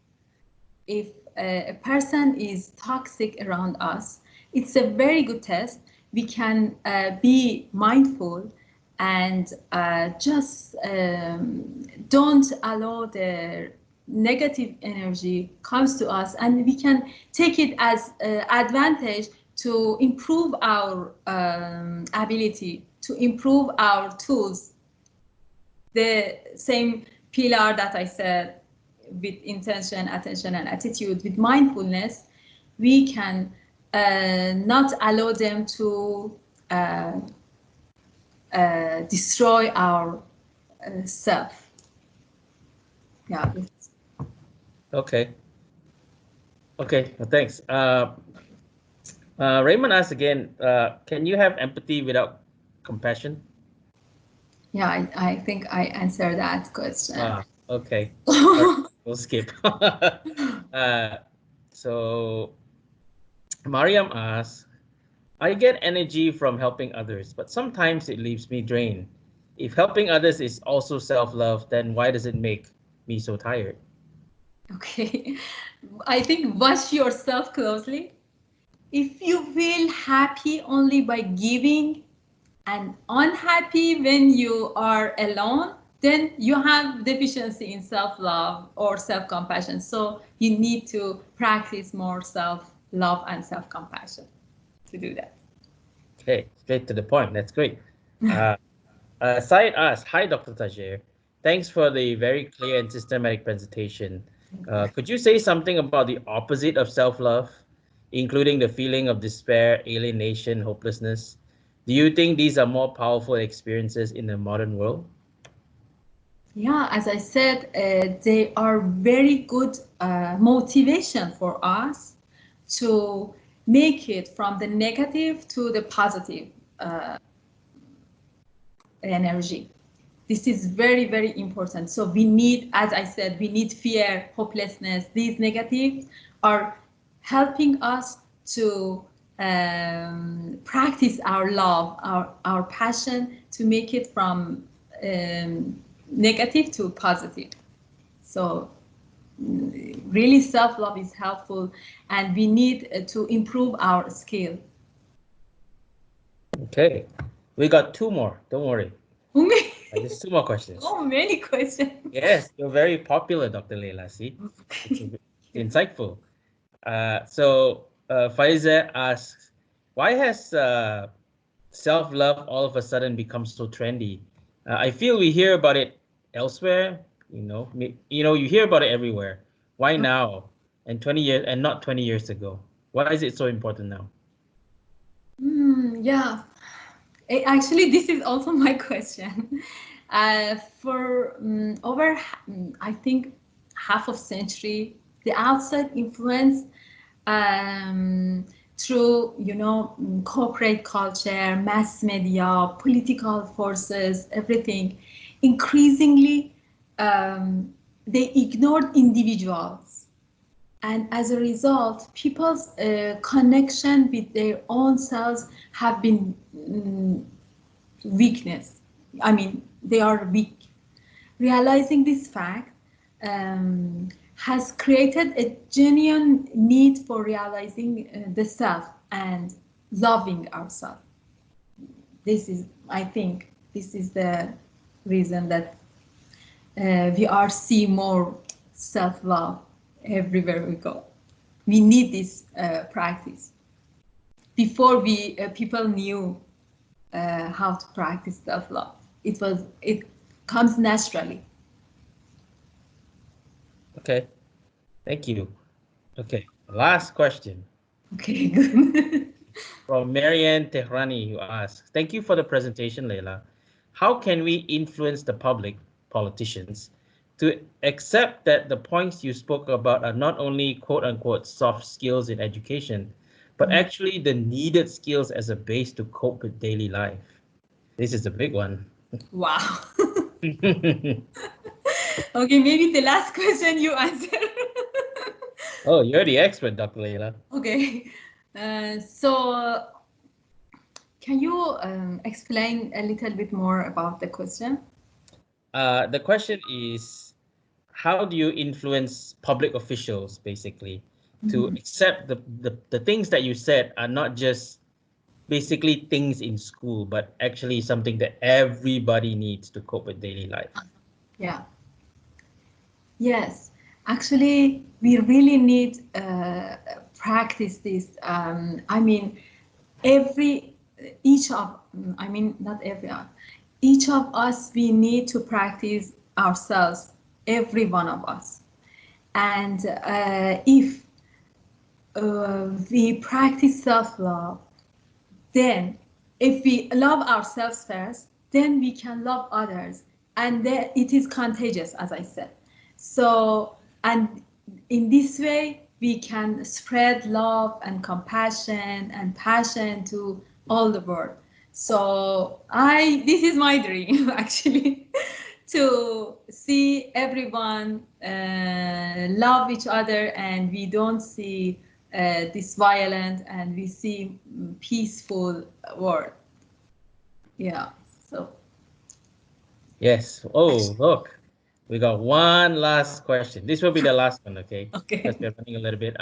S1: If a person is toxic around us, it's a very good test. We can be mindful and just don't allow the negative energy comes to us, and we can take it as advantage to improve our ability, to improve our tools. The same pillar that I said, with intention, attention, and attitude, with mindfulness, we can not allow them to uh, destroy our self. Yeah.
S2: Okay. Okay. Well, thanks. Raymond asks again, can you have empathy without compassion?
S1: Yeah, I think I answered that question.
S2: Okay. All right. We'll skip. uh, so Mariam asks, I get energy from helping others, but sometimes it leaves me drained. If helping others is also self-love, then why does it make me so tired?
S1: Okay, I think watch yourself closely. If you feel happy only by giving and unhappy when you are alone, then you have deficiency in self-love or self-compassion. So you need to practice more self-love and self-compassion to do that.
S2: Okay, straight to the point. That's great. Uh, Syed asks, "Hi, Dr. Tajer. Thanks for the very clear and systematic presentation. Could you say something about the opposite of self-love, including the feeling of despair, alienation, hopelessness? Do you think these are more powerful experiences in the modern world?"
S1: Yeah, as I said, they are very good motivation for us to make it from the negative to the positive energy. This is very, very important. So we need, as I said, we need fear, hopelessness. These negatives are helping us to practice our love, our passion, to make it from negative to positive. So really self-love is helpful, and we need to improve our skill.
S2: Okay, we got two more. Don't worry. Just two more questions.
S1: Oh, many questions.
S2: Yes, you're very popular, Dr. Leila. See, it's, a, it's insightful. Faiza asks, why has self-love all of a sudden become so trendy? I feel we hear about it elsewhere. You hear about it everywhere. Why now? And 20 years, and not 20 years ago. Why is it so important now?
S1: Yeah, actually, this is also my question. For over, I think, half of century, the outside influence um, through, corporate culture, mass media, political forces, everything, increasingly they ignored individuals, and as a result people's connection with their own selves have been weakness. I mean, they are weak. Realizing this fact has created a genuine need for realizing the self and loving ourselves. This is, I think, this is the reason that we are see more self-love everywhere we go. We need this practice. Before we people knew how to practice self-love, it comes naturally.
S2: Okay, thank you. Okay, last question.
S1: Okay, good.
S2: From Marianne Tehrani, who asks, "Thank you for the presentation, Leila. How can we influence the public, politicians, to accept that the points you spoke about are not only quote unquote soft skills in education, but actually the needed skills as a base to cope with daily life?" This is a big one.
S1: Wow. Okay, maybe the last question you answer.
S2: Oh, you're the expert, Dr. Leila.
S1: Okay. So can you explain a little bit more about the question?
S2: The question is, how do you influence public officials, basically, to accept the things that you said are not just basically things in school, but actually something that everybody needs to cope with daily life?
S1: Yeah. Yes. Actually, we really need practice this. I mean, every each of I mean not everyone, each of us, we need to practice ourselves, every one of us. And if we practice self-love, then if we love ourselves first, then we can love others, and then it is contagious, as I said. So, and in this way we can spread love and compassion and passion to all the world. So I this is my dream actually, to see everyone love each other, and we don't see this violent, and we see peaceful world. Yeah. So
S2: Yes. Oh,
S1: actually,
S2: look, we got one last question. This will be the last one, okay? Because
S1: okay.
S2: we're running a little bit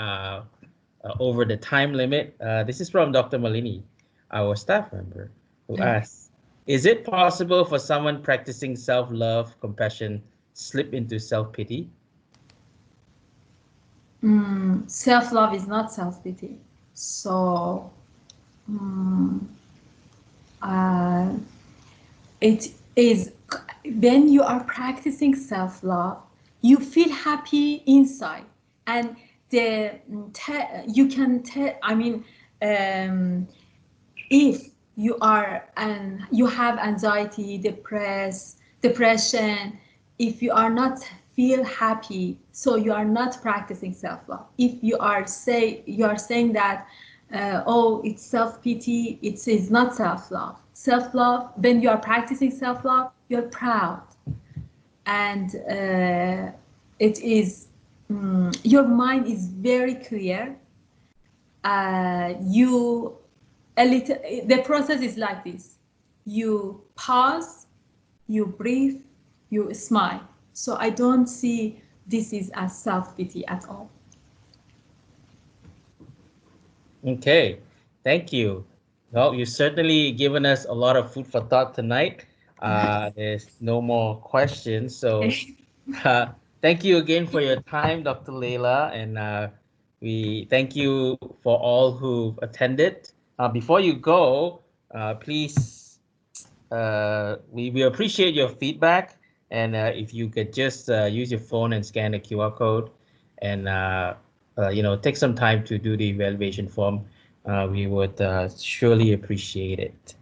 S2: over the time limit. This is from Dr. Malini, our staff member, who asks, "Is it possible for someone practicing self-love, compassion, slip into self-pity?"
S1: Self-love is not self-pity. So, uh, it is when you are practicing self-love, you feel happy inside, and the you can tell. I mean, um, if you are and you have anxiety, depression, if you are not feel happy, so you are not practicing self-love. If you are saying that oh, it's self-pity, it is not self-love. Self-love, when you are practicing self-love, you're proud, and it is your mind is very clear. You a little, the process is like this: you pause, you breathe, you smile. So I don't see this is as self-pity at all.
S2: Okay, thank you. Well, you've certainly given us a lot of food for thought tonight. There's no more questions, so uh, thank you again for your time, Dr. Leyla, and we thank you for all who've attended. Before you go, please, we appreciate your feedback, and if you could just use your phone and scan the QR code, and take some time to do the evaluation form, we would surely appreciate it.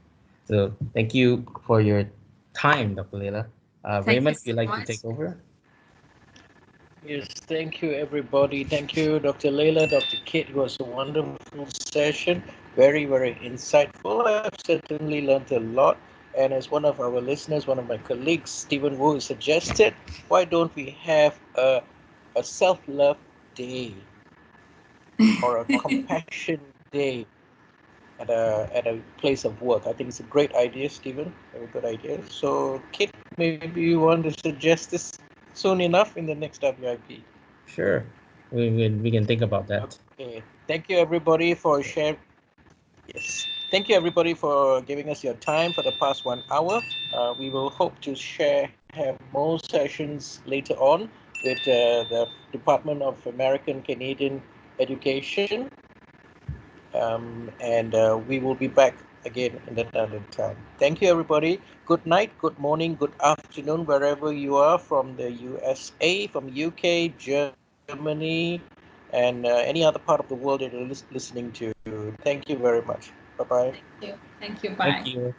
S2: So thank you for your time, Dr. Leila.
S1: Thank you
S2: Raymond, if
S1: so
S2: you'd like to
S1: much.
S2: take over.
S3: Yes, thank you, everybody. Thank you, Dr. Layla, Dr. Kate. It was a wonderful session. Very, very insightful. I've certainly learned a lot. And as one of our listeners, one of my colleagues, Stephen Wu, suggested, why don't we have a self-love day or a compassion day at a place of work? I think it's a great idea, Stephen. Very good idea. So, Kate, maybe you want to suggest this soon enough in the next WIP.
S2: Sure, we can think about that.
S3: Okay. Thank you everybody for sharing. Yes. Thank you everybody for giving us your time for the past 1 hour. We will hope to have more sessions later on with the Department of American Canadian Education. And we will be back again in another time. Thank you, everybody. Good night, good morning, good afternoon, wherever you are from the USA, from UK, Germany, and any other part of the world that you're listening to. Thank you very much. Bye bye.
S1: Thank you. Thank you.
S2: Thank
S1: Bye.
S2: you.